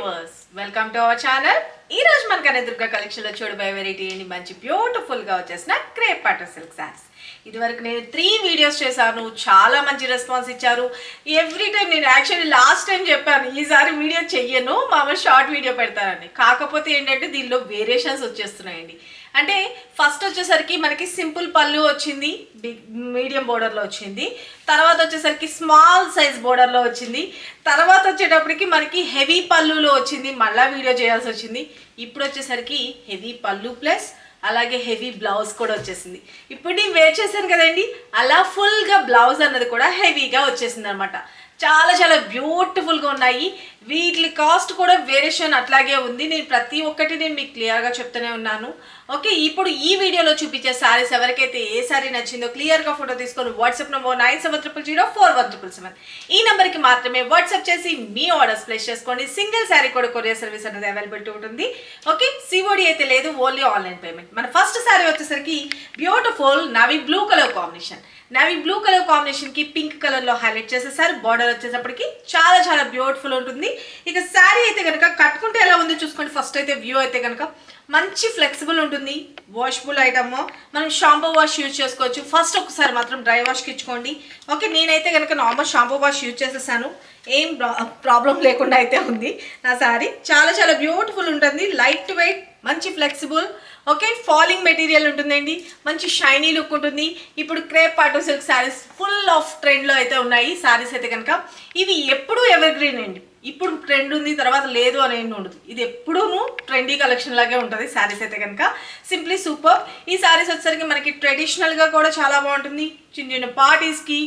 Viewers welcome to our channel. ఈ రోజు మన కనదుర్గ కలెక్షన్ లో చూడబోయే వెరైటీ ఏంటి, మంచి బ్యూటిఫుల్ గా వచ్చేసిన క్రేప్ పట్టు సిల్క్ సారీస్. ఇదివరకు నేను 3 వీడియోస్ చేశాను, చాలా మంచి రెస్పాన్స్ ఇచ్చారు. ఎవ్రీ టైం నేను యాక్చువల్లీ లాస్ట్ టైం చెప్పాను ఈసారి వీడియో చెయ్యను, మామూలు షార్ట్ వీడియో పెడతానని. కాకపోతే ఏంటంటే దీనిలో వేరియేషన్స్ వచ్చేస్తున్నాయండి. అంటే ఫస్ట్ వచ్చేసరికి మనకి సింపుల్ పళ్ళు వచ్చింది, మీడియం బోర్డర్లో వచ్చింది. తర్వాత వచ్చేసరికి స్మాల్ సైజ్ బోర్డర్లో వచ్చింది. తర్వాత వచ్చేటప్పటికి మనకి హెవీ పళ్ళులో వచ్చింది, మళ్ళీ వీడియో చేయాల్సి వచ్చింది. ఇప్పుడు వచ్చేసరికి హెవీ పళ్ళు ప్లస్ అలాగే హెవీ బ్లౌజ్ కూడా వచ్చేసింది. ఇప్పుడు నేను వేర్ చేశాను కదండి, అలా ఫుల్గా బ్లౌజ్ అన్నది కూడా హెవీగా వచ్చేసింది అనమాట. చాలా చాలా బ్యూటిఫుల్గా ఉన్నాయి. వీటి కాస్ట్ కూడా వేరియేషన్ అట్లాగే ఉంది. నేను ప్రతి ఒక్కటి నేను మీకు క్లియర్గా చెప్తూనే ఉన్నాను. ఓకే, ఇప్పుడు ఈ వీడియోలో చూపించే శారీస్ ఎవరికైతే ఏ శారీ నచ్చిందో క్లియర్గా ఫోటో తీసుకొని వాట్సాప్ నెంబర్ 9700041777 ఈ నెంబర్కి మాత్రమే వాట్సాప్ చేసి మీ ఆర్డర్స్ ప్లేస్ చేసుకోండి. సింగిల్ శారీ కూడా కొరియర్ సర్వీస్ అనేది అవైలబిలిటీ ఉంటుంది. ఓకే, సిఓడి అయితే లేదు, ఓన్లీ ఆన్లైన్ పేమెంట్. మన ఫస్ట్ శారీ వచ్చేసరికి బ్యూటిఫుల్ నవీ బ్లూ కలర్ కాంబినేషన్. నవీ బ్లూ కలర్ కాంబినేషన్ కి పింక్ కలర్ లో హైలైట్ చేసేసారు. బార్డర్ వచ్చేటప్పటికి చాలా చాలా బ్యూటిఫుల్ ఉంటుంది. ఇక శారీ అయితే కనుక కట్టుకుంటే ఎలా ఉంది చూసుకోండి. ఫస్ట్ అయితే వ్యూ అయితే కనుక మంచి ఫ్లెక్సిబుల్ ఉంటుంది, వాషబుల్ ఐటమ్, మనం షాంపూ వాష్ యూజ్ చేసుకోవచ్చు. ఫస్ట్ ఒకసారి మాత్రం డ్రై వాష్కి ఇచ్చుకోండి. ఓకే, నేనైతే కనుక నార్మల్ షాంపూ వాష్ యూజ్ చేసేసాను, ఏం ప్రాబ్లం లేకుండా అయితే ఉంది నా శారీ. చాలా చాలా బ్యూటిఫుల్ ఉంటుంది, లైట్ వెయిట్, మంచి ఫ్లెక్సిబుల్. ఓకే, ఫాలింగ్ మెటీరియల్ ఉంటుందండి, మంచి షైనీ లుక్ ఉంటుంది. ఇప్పుడు క్రేప్ పట్టు సిల్క్ శారీస్ ఫుల్ ఆఫ్ ట్రెండ్లో అయితే ఉన్నాయి శారీస్ అయితే కనుక. ఇవి ఎప్పుడూ ఎవర్ గ్రీన్ అండి. ఇప్పుడు ట్రెండ్ ఉంది, తర్వాత లేదు అని ఏమి ఉండదు. ఇది ఎప్పుడూను ట్రెండీ కలెక్షన్ లాగే ఉంటుంది శారీస్ అయితే కనుక. Simply super. ఈ శారీస్ వచ్చేసరికి మనకి ట్రెడిషనల్గా కూడా చాలా బాగుంటుంది. చిన్న చిన్న పార్టీస్కి,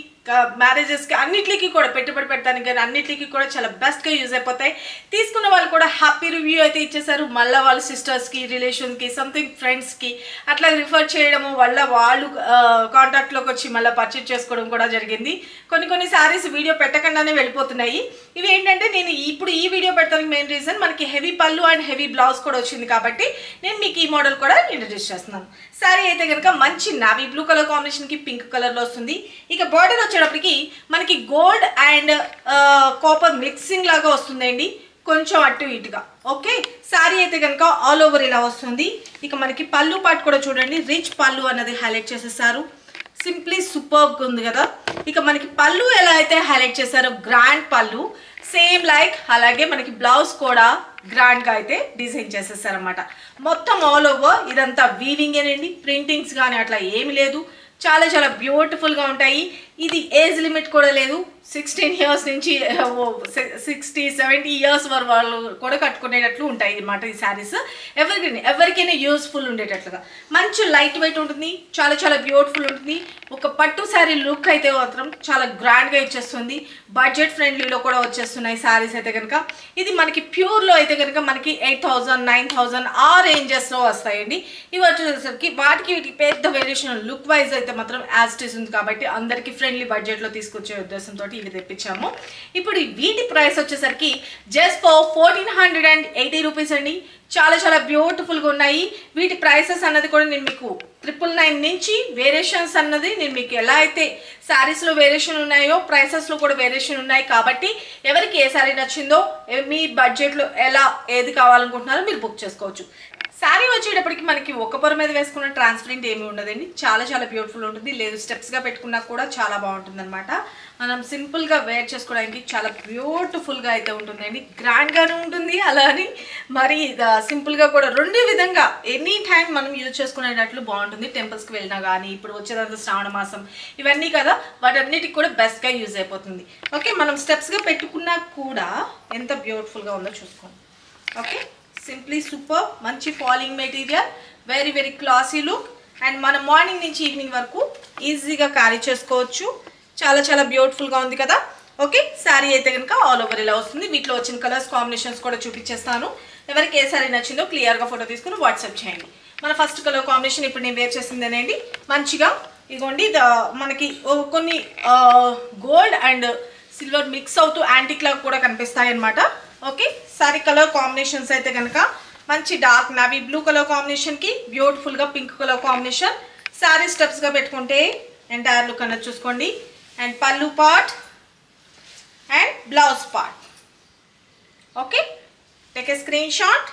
మ్యారేజెస్కి, అన్నిటికీ కూడా పెట్టుబడి పెట్టడానికి కానీ అన్నిటికీ కూడా చాలా బెస్ట్గా యూజ్ అయిపోతాయి. తీసుకున్న వాళ్ళు కూడా హ్యాపీ రివ్యూ అయితే ఇచ్చేసారు. మళ్ళీ వాళ్ళ సిస్టర్స్కి, రిలేషన్కి, సంథింగ్ ఫ్రెండ్స్కి అట్లా రిఫర్ చేయడము వల్ల వాళ్ళు కాంటాక్ట్లోకి వచ్చి మళ్ళీ పర్చేజ్ చేసుకోవడం కూడా జరిగింది. కొన్ని శారీస్ వీడియో పెట్టకుండానే వెళ్ళిపోతున్నాయి. ఇవి ఏంటంటే నేను ఇప్పుడు ఈ వీడియో పెట్టడానికి మెయిన్ రీజన్ మనకి హెవీ పళ్ళు అండ్ హెవీ బ్లౌజ్ కూడా వచ్చింది కాబట్టి నేను మీకు ఈ మోడల్ కూడా ఇంట్రడ్యూస్ చేస్తున్నాను. శారీ అయితే కనుక మంచి నావీ బ్లూ కలర్ కాంబినేషన్కి పింక్ కలర్లో వస్తుంది. ఇక బార్డర్ వచ్చేటప్పటికి మనకి గోల్డ్ అండ్ కాపర్ మిక్సింగ్ లాగా వస్తుందండి, కొంచెం అటు ఇటుగా. ఓకే, శారీ అయితే కనుక ఆల్ ఓవర్ ఇలా వస్తుంది. ఇక మనకి పళ్ళు పాటు కూడా చూడండి, రిచ్ పళ్ళు అన్నది హైలైట్ చేసేసారు. సింప్లీ సూపర్గా ఉంది కదా. ఇక మనకి పళ్ళు ఎలా అయితే హైలైట్ చేశారో గ్రాండ్ పళ్ళు, సేమ్ లైక్ అలాగే మనకి బ్లౌజ్ కూడా గ్రాండ్గా అయితే డిజైన్ చేసేసారనమాట. మొత్తం ఆల్ ఓవర్ ఇదంతా వీవింగేనండి, ప్రింటింగ్స్ కానీ అట్లా ఏమి లేదు. చాలా చాలా బ్యూటిఫుల్గా ఉంటాయి. ఇది ఏజ్ లిమిట్ కూడా లేదు. 16 ఇయర్స్ నుంచి 60-70 ఇయర్స్ వరకు వాళ్ళు కూడా కట్టుకునేటట్లు ఉంటాయి అన్నమాట ఈ శారీస్. ఎవరికైనా యూస్ఫుల్ ఉండేటట్లుగా మంచి లైట్ వెయిట్ ఉంటుంది, చాలా చాలా బ్యూటిఫుల్ ఉంటుంది. ఒక పట్టు శారీ లుక్ అయితే మాత్రం చాలా గ్రాండ్గా ఇచ్చేస్తుంది. బడ్జెట్ ఫ్రెండ్లీలో కూడా వచ్చేస్తున్నాయి శారీస్ అయితే కనుక. ఇది మనకి ప్యూర్లో అయితే కనుక మనకి 8,000, 9,000 ఆ రేంజెస్లో వస్తాయండి. ఇవి వచ్చేసరికి వాటికి వీటికి పెద్ద వేరియేషన్ లుక్ వైజ్ అయితే మాత్రం యాజ్ ఇట్ ఈస్ ఉంది కాబట్టి అందరికీ ఫ్రెండ్లీ బడ్జెట్లో తీసుకొచ్చే ఉద్దేశంతో ఇవి తెప్పించాము. ఇప్పుడు వీటి ప్రైస్ వచ్చేసరికి జస్ట్ ఫర్ 1480 రూపీస్ అండి. చాలా చాలా బ్యూటిఫుల్గా ఉన్నాయి. వీటి ప్రైసెస్ అన్నది కూడా నేను మీకు 999 నుంచి వేరియేషన్స్ అన్నది నేను మీకు ఎలా అయితే శారీస్లో వేరియేషన్ ఉన్నాయో ప్రైసెస్లో కూడా వేరియేషన్ ఉన్నాయి కాబట్టి ఎవరికి ఏ శారీ నచ్చిందో మీ బడ్జెట్లో ఎలా ఏది కావాలనుకుంటున్నారో మీరు బుక్ చేసుకోవచ్చు. శారీ వచ్చేటప్పటికి మనకి ఒక పొర మీద వేసుకున్న ట్రాన్స్పరెంట్ ఏమి ఉండదండి, చాలా చాలా బ్యూటిఫుల్ ఉంటుంది. లేదు స్టెప్స్గా పెట్టుకున్నా కూడా చాలా బాగుంటుంది అనమాట. మనం సింపుల్గా వేర్ చేసుకోవడానికి చాలా బ్యూటిఫుల్గా అయితే ఉంటుందండి, గ్రాండ్గానే ఉంటుంది. అలా అని మరి సింపుల్గా కూడా రెండు విధంగా ఎనీ టైం మనం యూజ్ చేసుకునేటట్లు బాగుంటుంది. టెంపుల్స్కి వెళ్ళినా కానీ, ఇప్పుడు వచ్చేదంతా శ్రావణ మాసం ఇవన్నీ కదా, వాటన్నిటికి కూడా బెస్ట్గా యూజ్ అయిపోతుంది. ఓకే, మనం స్టెప్స్గా పెట్టుకున్నా కూడా ఎంత బ్యూటిఫుల్గా ఉందో చూసుకోండి. Okay, simply super. మంచి falling material, very very classy look. And మనం మార్నింగ్ నుంచి ఈవినింగ్ వరకు ఈజీగా క్యారీ చేసుకోవచ్చు. చాలా చాలా బ్యూటిఫుల్గా ఉంది కదా. ఓకే, శారీ అయితే కనుక ఆల్ ఓవర్ ఇలా వస్తుంది. వీటిలో వచ్చిన కలర్స్ కాంబినేషన్స్ కూడా చూపించేస్తాను. ఎవరికి ఏ శారీ నచ్చిందో క్లియర్గా ఫోటో తీసుకుని వాట్సాప్ చేయండి. మన ఫస్ట్ కలర్ కాంబినేషన్ ఇప్పుడు నేను వేర్ చేసిందేనండి. మంచిగా ఇదిగోండి, మనకి కొన్ని గోల్డ్ అండ్ సిల్వర్ మిక్స్ అవుతూ యాంటిక్ లాగా కూడా కనిపిస్తాయి అన్నమాట. ఓకే, శారీ కలర్ కాంబినేషన్స్ అయితే కనుక మంచి డార్క్ నావీ బ్లూ కలర్ కాంబినేషన్కి బ్యూటిఫుల్గా పింక్ కలర్ కాంబినేషన్. శారీ స్టెప్స్గా పెట్టుకుంటే ఎంటైర్ లుక్ అన్నది చూసుకోండి. అండ్ పళ్ళు part and blouse part. Okay, take a screen shot.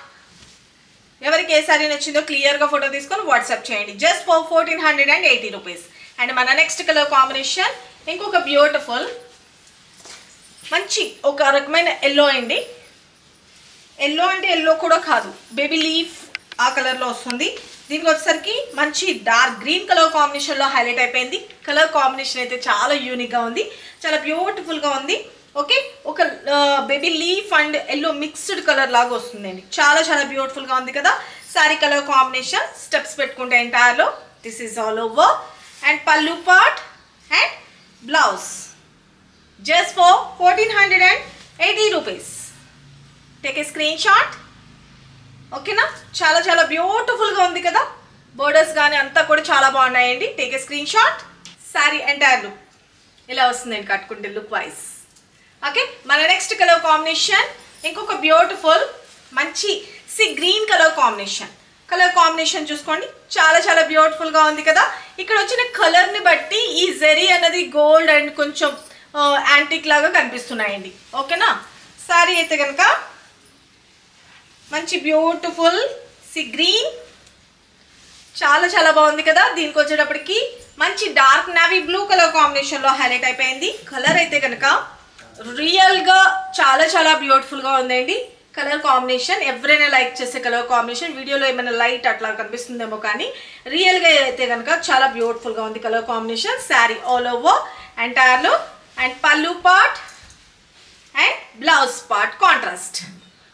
ఎవరికి ఏ సారీ నచ్చిందో క్లియర్గా ఫోటో తీసుకొని వాట్సాప్ చేయండి. Just for 1480 rupees. అండ్ మన నెక్స్ట్ కలర్ కాంబినేషన్ ఇంకొక బ్యూటిఫుల్ మంచి ఒక రకమైన ఎల్లో అండి. ఎల్లో అంటే ఎల్లో కూడా కాదు, బేబీ లీఫ్ ఆ కలర్లో వస్తుంది. దీనికి వచ్చేసరికి మంచి డార్క్ గ్రీన్ కలర్ కాంబినేషన్లో హైలైట్ అయిపోయింది. కలర్ కాంబినేషన్ అయితే చాలా యూనిక్గా ఉంది, చాలా బ్యూటిఫుల్గా ఉంది. ఓకే, ఒక baby leaf and yellow mixed colour లాగా వస్తుందండి. చాలా చాలా బ్యూటిఫుల్గా ఉంది కదా. సారీ కలర్ కాంబినేషన్ స్టెప్స్ పెట్టుకుంటే ఎంటైర్లో this is all over. And pallu part and blouse just for 1480 rupees. Take a screenshot. ఓకేనా, చాలా చాలా బ్యూటిఫుల్గా ఉంది కదా. బోర్డర్స్ కానీ అంతా కూడా చాలా బాగున్నాయండి. Take a screen shot. Sorry entire look ఇలా వస్తుందండి కట్టుకుంటే లుక్ వైజ్. ఓకే, మన నెక్స్ట్ కలర్ కాంబినేషన్ ఇంకొక బ్యూటిఫుల్ మంచి green colour combination. Colour combination చూసుకోండి, చాలా చాలా బ్యూటిఫుల్గా ఉంది కదా. ఇక్కడ వచ్చిన కలర్ని బట్టి ఈ జెరీ అనేది గోల్డ్ అండ్ కొంచెం యాంటిక్ లాగా కనిపిస్తున్నాయండి. ఓకేనా, సారీ అయితే కనుక మంచి బ్యూటిఫుల్ గ్రీన్, చాలా చాలా బాగుంది కదా. దీనికి వచ్చేటప్పటికి మంచి డార్క్ నావీ బ్లూ కలర్ కాంబినేషన్లో హైలైట్ అయిపోయింది. కలర్ అయితే కనుక రియల్గా చాలా చాలా బ్యూటిఫుల్గా ఉందండి. కలర్ కాంబినేషన్ ఎవరైనా లైక్ చేసే కలర్ కాంబినేషన్. వీడియోలో ఏమైనా లైట్ అట్లా కనిపిస్తుందేమో కానీ రియల్గా అయితే కనుక చాలా బ్యూటిఫుల్గా ఉంది colour combination. Sari all over ఎంటైర్లో and pallu part and blouse part contrast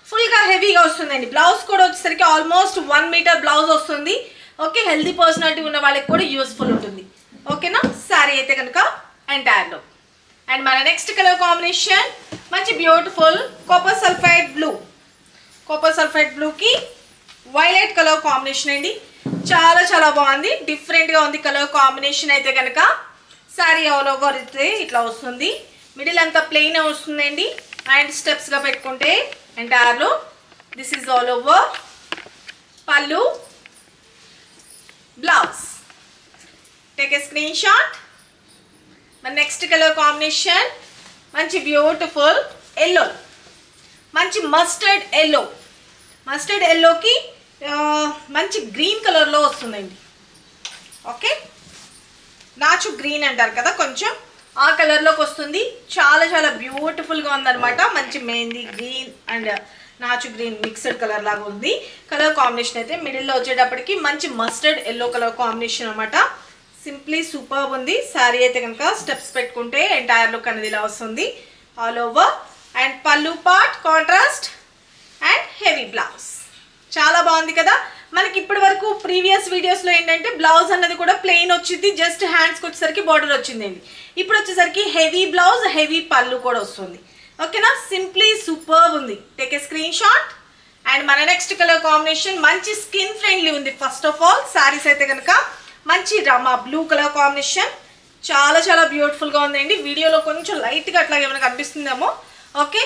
ఫుల్గా హెవీగా వస్తుందండి. బ్లౌజ్ కూడా వచ్చేసరికి ఆల్మోస్ట్ 1 మీటర్ బ్లౌజ్ వస్తుంది. ఓకే, హెల్దీ పర్సనాలిటీ ఉన్న వాళ్ళకి కూడా యూస్ఫుల్ ఉంటుంది. ఓకేనా, శారీ అయితే కనుక ఎంటైర్లో. అండ్ మన నెక్స్ట్ కలర్ కాంబినేషన్ మంచి beautiful copper sulphide blue. Copper sulphide బ్లూకి వైలెట్ కలర్ కాంబినేషన్ అండి. చాలా చాలా బాగుంది, డిఫరెంట్గా ఉంది కలర్ కాంబినేషన్ అయితే కనుక. శారీ ఆల్ ఓవర్ అయితే ఇట్లా వస్తుంది. మిడిల్ అంతా ప్లెయిన్ వస్తుందండి. అండ్ స్టెప్స్గా పెట్టుకుంటే ఎంటైర్లో దిస్ ఈజ్ ఆల్ ఓవర్ పల్లు blouse. Take a screenshot. మన నెక్స్ట్ కలర్ కాంబినేషన్ మంచి బ్యూటిఫుల్ ఎల్లో, మంచి మస్టర్డ్ ఎల్లో. మస్టర్డ్ ఎల్లోకి మంచి గ్రీన్ కలర్లో వస్తుందండి. ఓకే, నాచు గ్రీన్ అంటారు కదా, కొంచెం ఆ కలర్లోకి వస్తుంది. చాలా చాలా బ్యూటిఫుల్గా ఉందన్నమాట. మంచి మెహందీ గ్రీన్ అండ్ నాచు గ్రీన్ మిక్స్డ్ కలర్ లాగా ఉంది. కలర్ కాంబినేషన్ అయితే మిడిల్లో వచ్చేటప్పటికి మంచి మస్టర్డ్ ఎల్లో కలర్ కాంబినేషన్ అనమాట. సింప్లీ సూపర్ ఉంది. శారీ అయితే కనుక స్టెప్స్ పెట్టుకుంటే ఎంటైర్ లుక్ అనేది ఇలా వస్తుంది all over. And pallu part contrast and heavy blouse. చాలా బాగుంది కదా. మనకి ఇప్పటి వరకు ప్రీవియస్ వీడియోస్లో ఏంటంటే బ్లౌజ్ అన్నది కూడా ప్లెయిన్ వచ్చింది, జస్ట్ హ్యాండ్స్కి వచ్చేసరికి బార్డర్ వచ్చిందండి. ఇప్పుడు వచ్చేసరికి హెవీ బ్లౌజ్, హెవీ పల్లు కూడా వస్తుంది. ఓకేనా, సింప్లీ సూపర్ ఉంది. Take a screen shot. And మన నెక్స్ట్ కలర్ కాంబినేషన్ మంచి స్కిన్ ఫ్రెండ్లీ ఉంది. ఫస్ట్ ఆఫ్ ఆల్ శారీస్ అయితే కనుక మంచి రమా బ్లూ కలర్ కాంబినేషన్, చాలా చాలా బ్యూటిఫుల్గా ఉందండి. వీడియోలో కొంచెం లైట్గా అట్లా ఏమైనా కనిపిస్తుందేమో. ఓకే,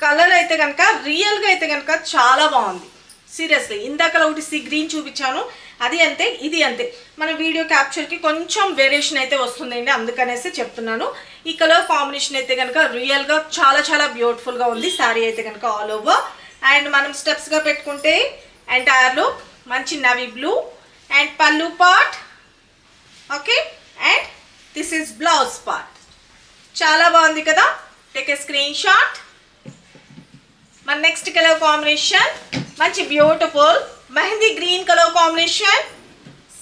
కలర్ అయితే కనుక రియల్గా అయితే కనుక చాలా బాగుంది. సీరియస్లీ ఇందాక ఒకటి గ్రీన్ చూపించాను, అది అంతే ఇది అంతే. మన వీడియో క్యాప్చర్కి కొంచెం వేరియేషన్ అయితే వస్తుందండి, అందుకనేసి చెప్తున్నాను. ఈ కలర్ కాంబినేషన్ అయితే కనుక రియల్గా చాలా చాలా బ్యూటిఫుల్గా ఉంది. శారీ అయితే కనుక ఆల్ ఓవర్. అండ్ మనం స్టెప్స్గా పెట్టుకుంటే ఎంటైర్లో మంచి navy blue and pallu part. Okay, and this is blouse part. చాలా బాగుంది కదా. Take a screenshot. మన నెక్స్ట్ కలర్ కాంబినేషన్ మంచి beautiful mehndi green colour combination.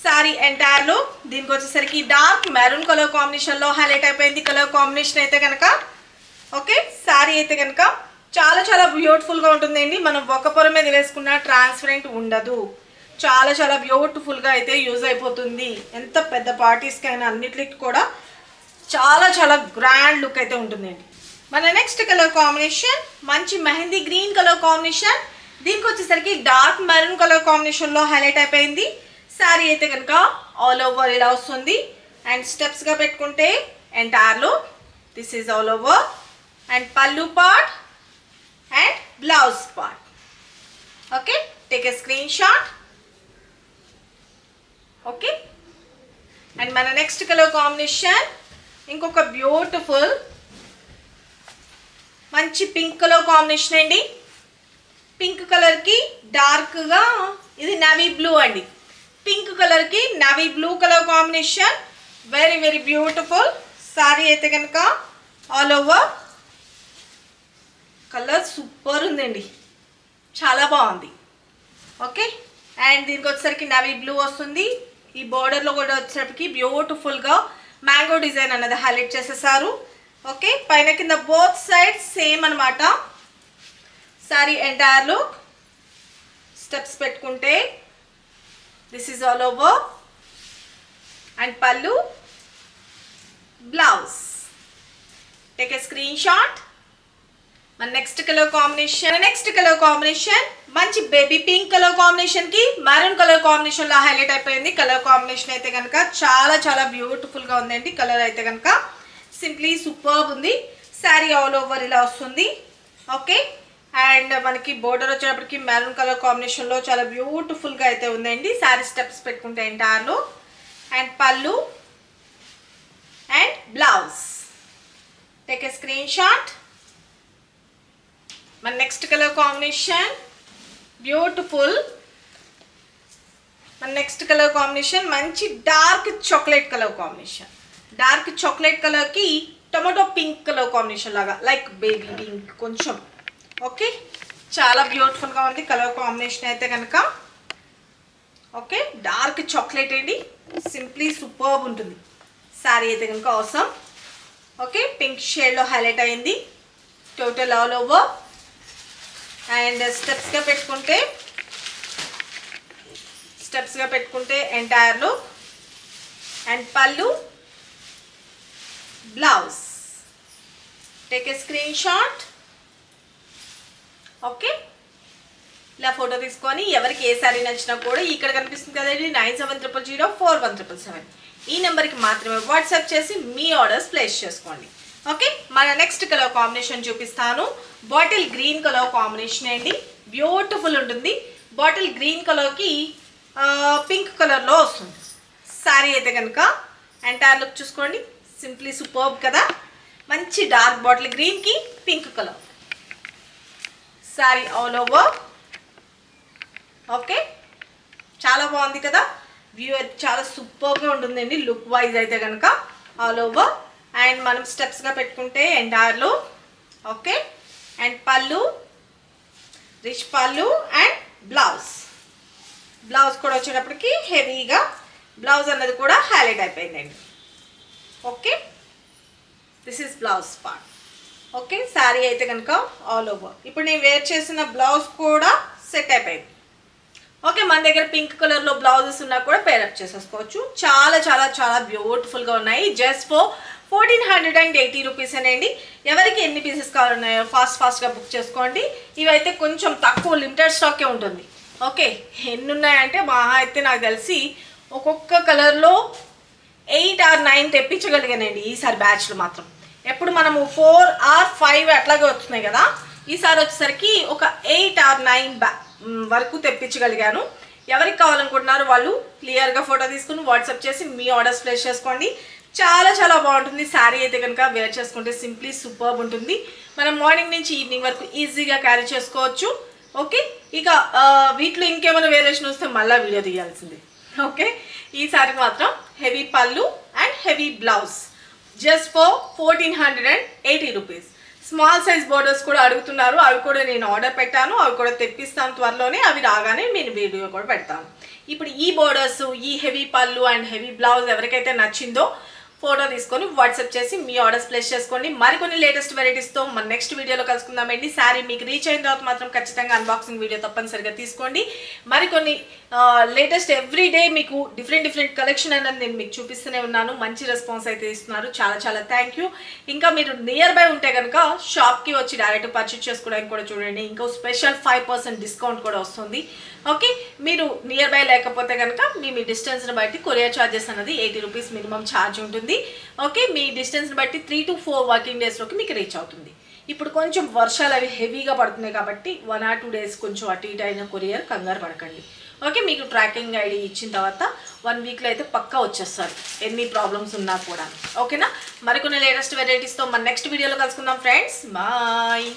Sari ఎంటైర్లో దీనికి వచ్చేసరికి డార్క్ మెరూన్ కలర్ కాంబినేషన్లో హైలైట్ అయిపోయింది కలర్ కాంబినేషన్ అయితే కనుక. ఓకే, శారీ అయితే కనుక చాలా చాలా బ్యూటిఫుల్గా ఉంటుందండి. మనం ఒక పొర మీద వేసుకున్న ట్రాన్స్పరెంట్ ఉండదు. చాలా చాలా బ్యూటిఫుల్గా అయితే యూజ్ అయిపోతుంది. ఎంత పెద్ద పార్టీస్కైనా అన్నిటికి కూడా చాలా చాలా గ్రాండ్ లుక్ అయితే ఉంటుందండి. మన నెక్స్ట్ కలర్ కాంబినేషన్ మంచి మెహందీ గ్రీన్ కలర్ కాంబినేషన్. దీనికి వచ్చేసరికి డార్క్ మెరూన్ కలర్ కాంబినేషన్లో హైలైట్ అయిపోయింది. శారీ అయితే కనుక ఆల్ ఓవర్ ఇలా వస్తుంది. అండ్ స్టెప్స్గా పెట్టుకుంటే ఎంటైర్లో this is all over. And pallu part and blouse part. Okay, take a screenshot. Okay, and మన నెక్స్ట్ కలర్ కాంబినేషన్ ఇంకొక బ్యూటిఫుల్ మంచి పింక్ కలర్ కాంబినేషన్ అండి. పింక్ కలర్కి డార్క్గా ఇది నవీ బ్లూ అండి. పింక్ కలర్కి navy blue colour combination. Very very beautiful sari అయితే కనుక ఆల్ ఓవర్ కలర్ సూపర్ ఉందండి, చాలా బాగుంది. ఓకే, అండ్ దీనికి వచ్చేసరికి నవీ బ్లూ వస్తుంది. ఈ బోర్డర్లో కూడా వచ్చేసరికి బ్యూటిఫుల్గా మ్యాంగో డిజైన్ అన్నది హైలైట్ చేసేసారు. ఓకే, పైన కింద బోత్ సైడ్ సేమ్ అనమాట. సారీ ఎంటైర్ లుక్ స్టెప్స్ పెట్టుకుంటే this is all over and pallu, blouse. Take a screenshot. మన నెక్స్ట్ కలర్ కాంబినేషన్ మంచి బేబీ పింక్ కలర్ కాంబినేషన్ కి మెరూన్ కలర్ కాంబినేషన్ లో హైలైట్ అయిపోయింది. కలర్ కాంబినేషన్ అయితే కనుక చాలా చాలా బ్యూటిఫుల్ గా ఉందండి. కలర్ అయితే కనుక సింప్లీ సూపర్బ్ ఉంది. శారీ ఆల్ ఓవర్ ఇలా వస్తుంది. ఓకే, అండ్ మనకి బోర్డర్ వచ్చేటప్పటికి మెరూన్ కలర్ కాంబినేషన్ లో చాలా బ్యూటిఫుల్ గా అయితే ఉందండి. శారీ స్టెప్స్ పెట్టుకుంటే ఎంటైర్ లో అండ్ పళ్ళు and blouse. Take a screenshot. మన నెక్స్ట్ కలర్ కాంబినేషన్ బ్యూటిఫుల్. మన నెక్స్ట్ కలర్ కాంబినేషన్ మంచి dark chocolate colour combination. Dark chocolate కలర్కి టొమాటో పింక్ కలర్ కాంబినేషన్ లాగా, లైక్ బేబీ పింక్ కొంచెం. ఓకే, చాలా బ్యూటిఫుల్గా ఉంది కలర్ కాంబినేషన్ అయితే కనుక. ఓకే, డార్క్ చాక్లెట్ అండి, సింప్లీ సూపర్బ్ ఉంటుంది శారీ అయితే కనుక. అవసరం. ఓకే, పింక్ షేడ్లో హైలైట్ అయింది టోటల్ ఆల్ ఓవర్. అండ్ స్టెప్స్గా పెట్టుకుంటే entire look and pallu, blouse. Take a screenshot. Okay, ఇలా ఫోటో తీసుకొని ఎవరికి ఏ సారీ నచ్చినా కూడా ఇక్కడ కనిపిస్తుంది కదండి 9700041777 ఈ నెంబర్కి మాత్రమే వాట్సాప్ చేసి మీ ఆర్డర్స్ ప్లేస్ చేసుకోండి. ఓకే, మన నెక్స్ట్ కలర్ కాంబినేషన్ చూపిస్తాను. బాటిల్ గ్రీన్ కలర్ కాంబినేషన్ అండి, బ్యూటిఫుల్ ఉంటుంది. బాటిల్ గ్రీన్ కలర్కి పింక్ కలర్లో వస్తుంది శారీ అయితే కనుక. ఎంటైర్ లుక్ చూసుకోండి, సింప్లీ సూపర్బ్ కదా. మంచి డార్క్ బాటిల్ గ్రీన్కి pink colour sari all over. Okay, చాలా బాగుంది కదా. వ్యూ అయితే చాలా సూపర్గా ఉంటుందండి లుక్ వైజ్ అయితే కనుక ఆల్ ఓవర్. అండ్ మనం స్టెప్స్గా పెట్టుకుంటే ఎంటైర్లో. ఓకే, అండ్ పళ్ళు, రిచ్ పళ్ళు అండ్ బ్లౌజ్. బ్లౌజ్ కూడా వచ్చేటప్పటికి హెవీగా బ్లౌజ్ అన్నది కూడా హైలైట్ అయిపోయిందండి. Okay, this is blouse part. Okay, sari అయితే కనుక ఆల్ ఓవర్. ఇప్పుడు నేను వేర్ చేసిన బ్లౌజ్ కూడా సెట్ అయిపోయింది. ఓకే, మన దగ్గర పింక్ కలర్లో బ్లౌజెస్ ఉన్నా కూడా పేరప్ చేసేసుకోవచ్చు. చాలా చాలా చాలా బ్యూటిఫుల్గా ఉన్నాయి. జస్ట్ ఫర్ 1480 రూపీస్ అండి. ఎవరికి ఎన్ని పీసెస్ కావాలన్నాయో ఫాస్ట్గా బుక్ చేసుకోండి. ఇవైతే కొంచెం తక్కువ లిమిటెడ్ స్టాకే ఉంటుంది. ఓకే, ఎన్ని ఉన్నాయంటే మహా అయితే నాకు తెలిసి ఒక్కొక్క కలర్లో 8 or 9 తెప్పించగలిగానండి ఈసారి బ్యాచ్లో మాత్రం. ఎప్పుడు మనము 4 or 5 అట్లాగే వస్తున్నాయి కదా, ఈసారి వచ్చేసరికి ఒక 8 or 9 వరకు తెప్పించగలిగాను. ఎవరికి కావాలనుకుంటున్నారో వాళ్ళు క్లియర్గా ఫోటో తీసుకుని వాట్సాప్ చేసి మీ ఆర్డర్స్ ప్లేస్ చేసుకోండి. చాలా చాలా బాగుంటుంది శారీ అయితే కనుక. వేర్ చేసుకుంటే సింప్లీ సూపర్బ్ ఉంటుంది. మనం మార్నింగ్ నుంచి ఈవినింగ్ వరకు ఈజీగా క్యారీ చేసుకోవచ్చు. ఓకే, ఇక వీటిలో ఇంకేమైనా వేరియేషన్ వస్తే మళ్ళీ వీడియో తీయాల్సింది. ఓకే, ఈ శారీకి మాత్రం హెవీ పళ్ళు and heavy blouse just for 1480 rupees. Small size borders కూడా అడుగుతున్నారు, అవి కూడా నేను ఆర్డర్ పెట్టాను, అవి కూడా తెప్పిస్తాను త్వరలోనే. అవి రాగానే నేను వీడియో కూడా పెడతాను. ఇప్పుడు ఈ బోర్డర్స్, ఈ హెవీ పళ్ళు అండ్ హెవీ బ్లౌజ్ ఎవరికైతే నచ్చిందో ఫోటో తీసుకొని వాట్సాప్ చేసి మీ ఆర్డర్స్ ప్లేస్ చేసుకోండి. మరికొన్ని లేటెస్ట్ వెరైటీస్తో మన నెక్స్ట్ వీడియోలో కలుసుకుందామండి. శారీ మీకు రీచ్ అయిన తర్వాత మాత్రం ఖచ్చితంగా అన్బాక్సింగ్ వీడియో తప్పనిసరిగా తీసుకోండి. మరికొన్ని లేటెస్ట్ ఎవ్రీడే మీకు డిఫరెంట్ కలెక్షన్ అనేది నేను మీకు చూపిస్తూనే ఉన్నాను. మంచి రెస్పాన్స్ అయితే ఇస్తున్నారు. చాలా చాలా థ్యాంక్ యూ. ఇంకా మీరు నియర్ బై ఉంటే కనుక షాప్కి వచ్చి డైరెక్ట్ పర్చేస్ చేసుకోవడానికి కూడా చూడండి. ఇంకో స్పెషల్ 5% డిస్కౌంట్ కూడా వస్తుంది. ఓకే, మీరు నియర్ బై లేకపోతే కనుక మీ డిస్టెన్స్ని బట్టి కొరియర్ ఛార్జెస్ అనేది 80 రూపీస్ మినిమం ఛార్జ్ ఉంటుంది. ఓకే, మీ డిస్టెన్స్ని బట్టి 3 to 4 వర్కింగ్ డేస్లోకి మీకు రీచ్ అవుతుంది. ఇప్పుడు కొంచెం వర్షాలు అవి హెవీగా పడుతున్నాయి కాబట్టి 1 or 2 డేస్ కొంచెం అటు ఇటు అయిన కొరియర్ కంగారు పడకండి. ఓకే, మీకు ట్రాకింగ్ ఐడి ఇచ్చిన తర్వాత 1 వీక్లో అయితే పక్కా వచ్చేస్తారు ఎన్ని ప్రాబ్లమ్స్ ఉన్నా కూడా. ఓకేనా, మరికొన్ని లేటెస్ట్ వెరైటీస్తో మన నెక్స్ట్ వీడియోలో కలుసుకుందాం ఫ్రెండ్స్. బాయ్.